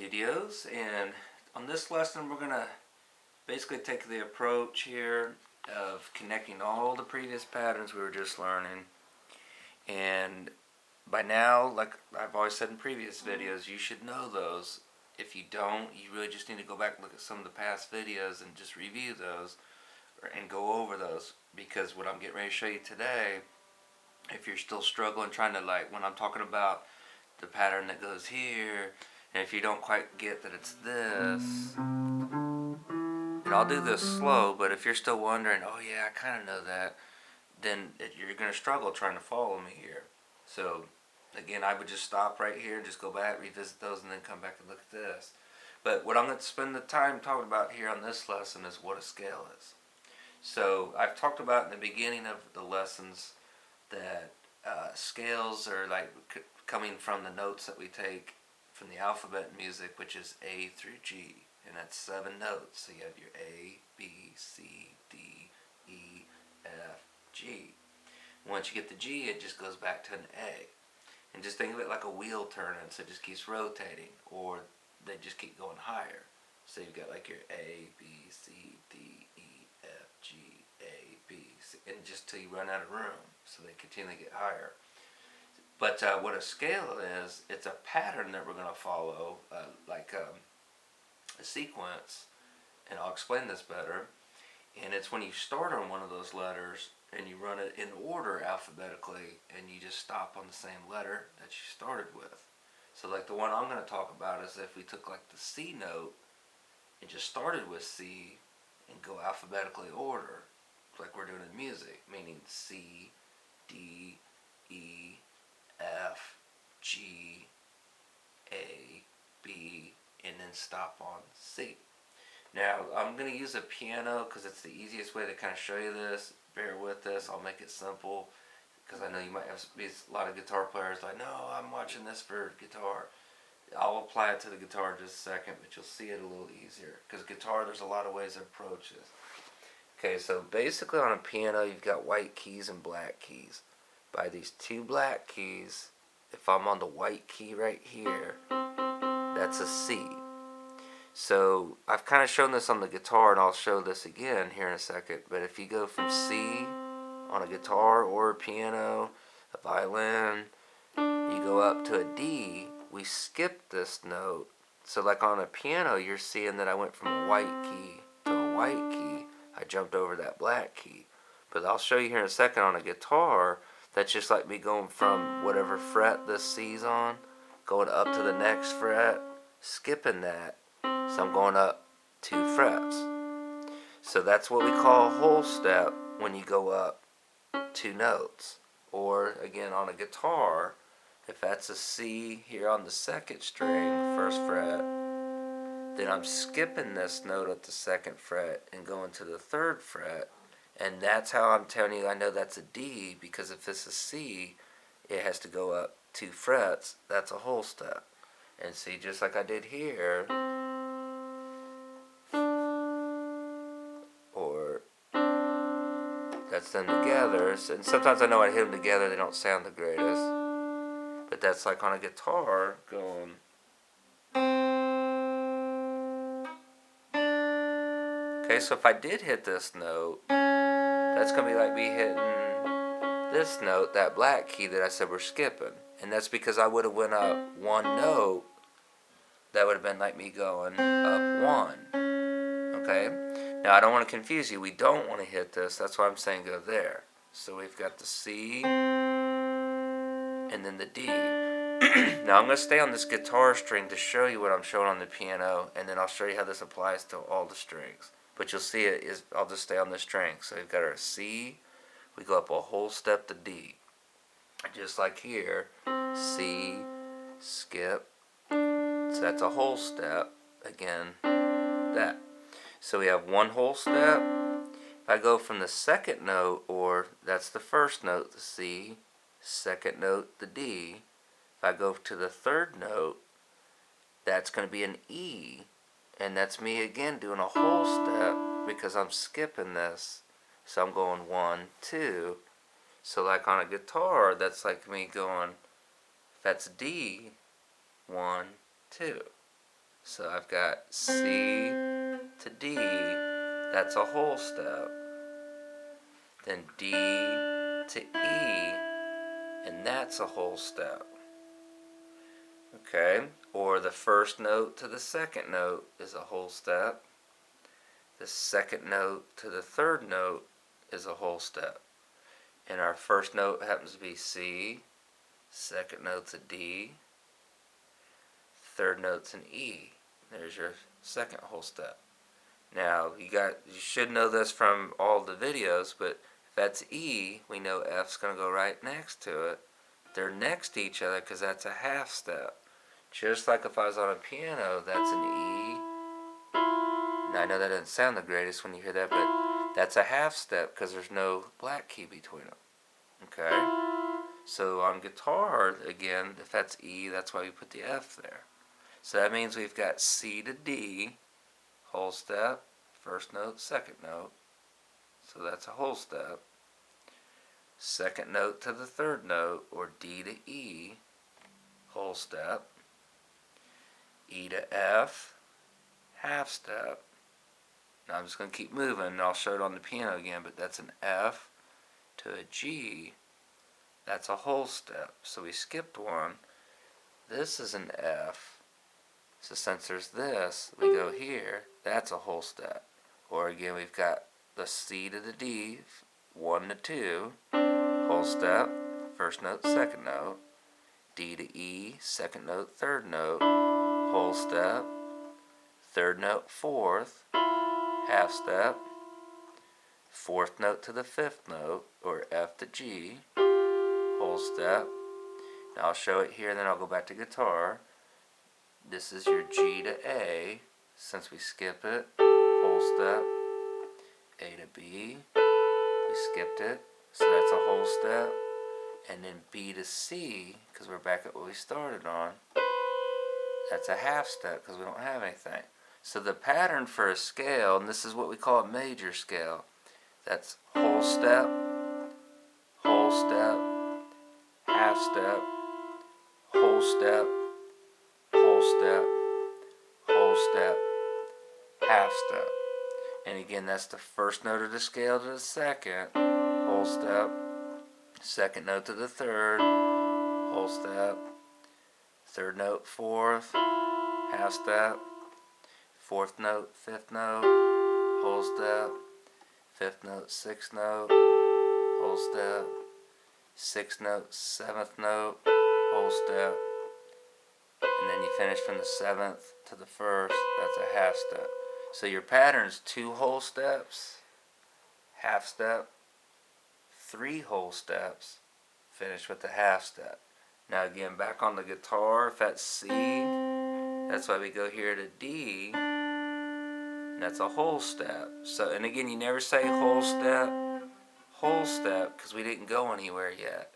videos, and on this lesson we're going to basically take the approach here of connecting all the previous patterns we were just learning. And by now, like I've always said in previous videos, you should know those. If you don't, you really just need to go back and look at some of the past videos and just review those and go over those, because what I'm getting ready to show you today, if you're still struggling trying to, like when I'm talking about the pattern that goes here, and if you don't quite get that it's this, and I'll do this slow, but if you're still wondering, oh yeah, I kind of know that, then you're going to struggle trying to follow me here. So again, I would just stop right here and just go back, revisit those, and then come back and look at this. But what I'm going to spend the time talking about here on this lesson is what a scale is. So I've talked about in the beginning of the lessons that scales are like coming from the notes that we take from the alphabet in music, which is A through G, and that's 7 notes. So you have your A, B, C, D, E, F, G. Once you get the G, it just goes back to an A. And just think of it like a wheel turning, so it just keeps rotating, or they just keep going higher. So you've got like your A, B, C, D, E, F, G, A, B, C, and just till you run out of room. So they continually get higher. But what a scale is, it's a pattern that we're going to follow, like a sequence, and I'll explain this better. And it's when you start on one of those letters and you run it in order alphabetically, and you just stop on the same letter that you started with. So like the one I'm going to talk about is if we took like the C note and just started with C and go alphabetically order, like we're doing in music, meaning C, D, E, F, G, A, B, and then stop on C. Now, I'm going to use a piano because it's the easiest way to kind of show you this. Bear with this. I'll make it simple because I know you might have a lot of guitar players like, no, I'm watching this for guitar. I'll apply it to the guitar in just a second, but you'll see it a little easier. Because guitar, there's a lot of ways to approach this. Okay, so basically on a piano, you've got white keys and black keys. By these 2 black keys, if I'm on the white key right here, that's a C. So I've kind of shown this on the guitar, and I'll show this again here in a second. But if you go from C on a guitar or a piano, a violin, you go up to a D, we skip this note. So like on a piano, you're seeing that I went from a white key to a white key. I jumped over that black key. But I'll show you here in a second on a guitar, that's just like me going from whatever fret this C's on, going up to the next fret, skipping that. So I'm going up 2 frets. So that's what we call a whole step when you go up 2 notes. Or again on a guitar, if that's a C here on the 2nd string, 1st fret, then I'm skipping this note at the 2nd fret and going to the 3rd fret. And that's how I'm telling you I know that's a D, because if this is C, it has to go up 2 frets. That's a whole step. And see, just like I did here, or that's them together. And sometimes I know I hit them together, they don't sound the greatest. But that's like on a guitar going. Okay, so if I did hit this note, that's going to be like me hitting this note, that black key that I said we're skipping. And that's because I would have went up 1 note. That would have been like me going up 1. Okay? Now I don't want to confuse you. We don't want to hit this. That's why I'm saying go there. So we've got the C and then the D. Now I'm going to stay on this guitar string to show you what I'm showing on the piano, and then I'll show you how this applies to all the strings. But you'll see it is, I'll just stay on this string. So we've got our C, we go up a whole step to D. Just like here, C, skip, so that's a whole step, again, that. So we have 1 whole step. If I go from the 2nd note, or that's the 1st note, the C, 2nd note, the D. If I go to the 3rd note, that's going to be an E. And that's me again doing a whole step because I'm skipping this. So I'm going 1, 2. So like on a guitar, that's like me going, if that's D, 1, 2. So I've got C to D, that's a whole step. Then D to E, and that's a whole step. Okay, or the first note to the second note is a whole step. The second note to the third note is a whole step. And our first note happens to be C, second note's a D, third note's an E. There's your second whole step. Now, you should know this from all the videos, but if that's E, we know F's going to go right next to it. They're next to each other because that's a half step. Just like if I was on a piano, that's an E. Now, I know that doesn't sound the greatest when you hear that, but that's a half step because there's no black key between them. Okay? So on guitar, again, if that's E, that's why we put the F there. So that means we've got C to D, whole step, first note, second note. So that's a whole step. Second note to the third note, or D to E, whole step. E to F, half step. Now I'm just going to keep moving, and I'll show it on the piano again, but that's an F to a G. That's a whole step. So we skipped one. This is an F. So since there's this, we go here. That's a whole step. Or again, we've got the C to the D, 1 to 2, whole step, first note, second note. D to E, second note, third note, whole step, third note, fourth, half step, fourth note to the fifth note, or F to G, whole step. Now I'll show it here, and then I'll go back to guitar. This is your G to A, since we skip it, whole step, A to B, we skipped it, so that's a whole step, and then B to C, because we're back at what we started on, that's a half step, because we don't have anything. So the pattern for a scale, and this is what we call a major scale, that's whole step, half step, whole step, whole step, half step. And again, that's the first note of the scale to the second, whole step, second note to the third, whole step, third note, fourth, half step, fourth note, fifth note, whole step, fifth note, sixth note, whole step, sixth note, seventh note, whole step, and then you finish from the seventh to the first, that's a half step. So your pattern's 2 whole steps, half step, 3 whole steps, finish with the half step. Now again, back on the guitar, if that's C, that's why we go here to D, and that's a whole step. So, and again, you never say whole step, because we didn't go anywhere yet.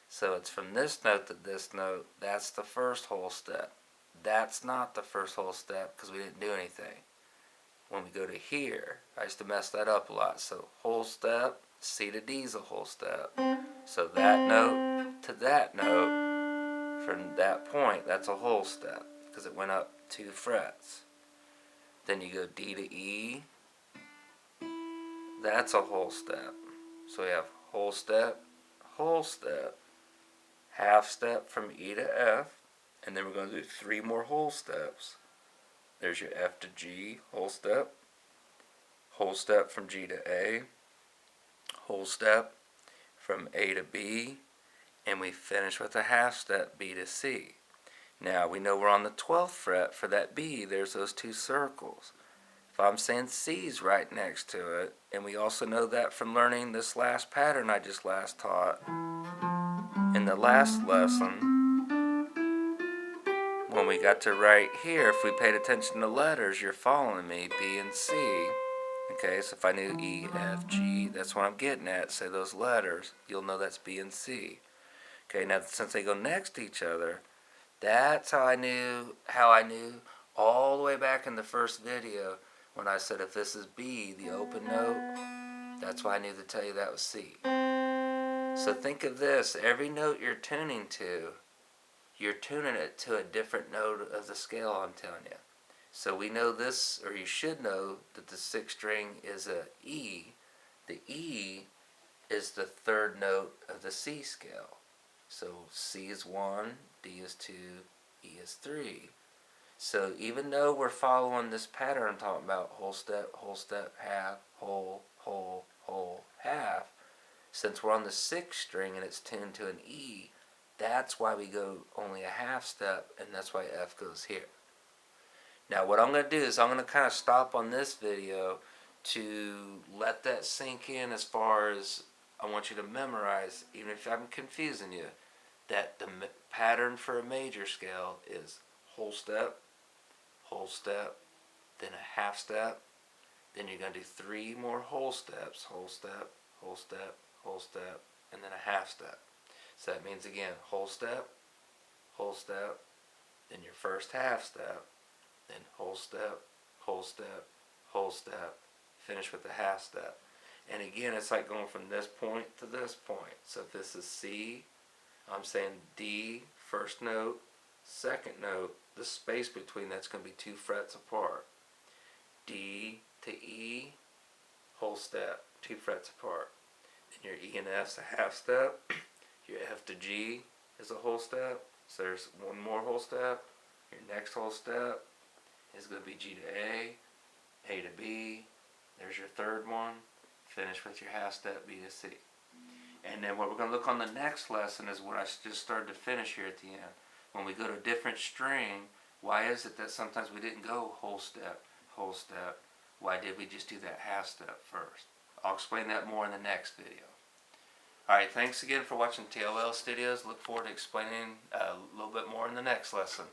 So it's from this note to this note, that's the first whole step. That's not the first whole step, because we didn't do anything. When we go to here, I used to mess that up a lot. So whole step, C to D is a whole step. So that note to that note, from that point, that's a whole step, because it went up 2 frets. Then you go D to E, that's a whole step. So we have whole step, half step from E to F, and then we're going to do 3 more whole steps. There's your F to G, whole step from G to A, whole step from A to B, and we finish with a half step, B to C. Now we know we're on the 12th fret. For that B, there's those 2 circles. If I'm saying C's right next to it, and we also know that from learning this last pattern I just last taught in the last lesson, when we got to right here, if we paid attention to letters, you're following me, B and C. Okay, so if I knew E, F, G, that's what I'm getting at, say those letters, you'll know that's B and C. Okay, now since they go next to each other, that's how I knew all the way back in the first video when I said if this is B, the open note, that's why I knew to tell you that was C. So think of this, every note you're tuning to, you're tuning it to a different note of the scale, I'm telling you. So we know this, or you should know, that the 6th string is a E. The E is the 3rd note of the C scale. So C is 1, D is 2, E is 3. So even though we're following this pattern I'm talking about, whole step, half, whole, half, since we're on the 6th string and it's tuned to an E, that's why we go only a half step, and that's why F goes here. Now what I'm going to do is I'm going to kind of stop on this video to let that sink in, as far as I want you to memorize, even if I'm confusing you, that the pattern for a major scale is whole step, then a half step, then you're going to do 3 more whole steps, whole step, and then a half step. So that means, again, whole step, then your first half step, then whole step, finish with the half step. And again, it's like going from this point to this point. So if this is C, I'm saying D, first note, second note, the space between that's going to be 2 frets apart. D to E, whole step, 2 frets apart. Then your E and F's a half step. Your F to G is a whole step. So there's 1 more whole step. Your next whole step is going to be G to A to B. There's your 3rd one. Finish with your half step, B to C. And then what we're going to look on the next lesson is what I just started to finish here at the end. When we go to a different string, why is it that sometimes we didn't go whole step? Why did we just do that half step first? I'll explain that more in the next video. Alright, thanks again for watching T.O.L Studios. Look forward to explaining a little bit more in the next lesson.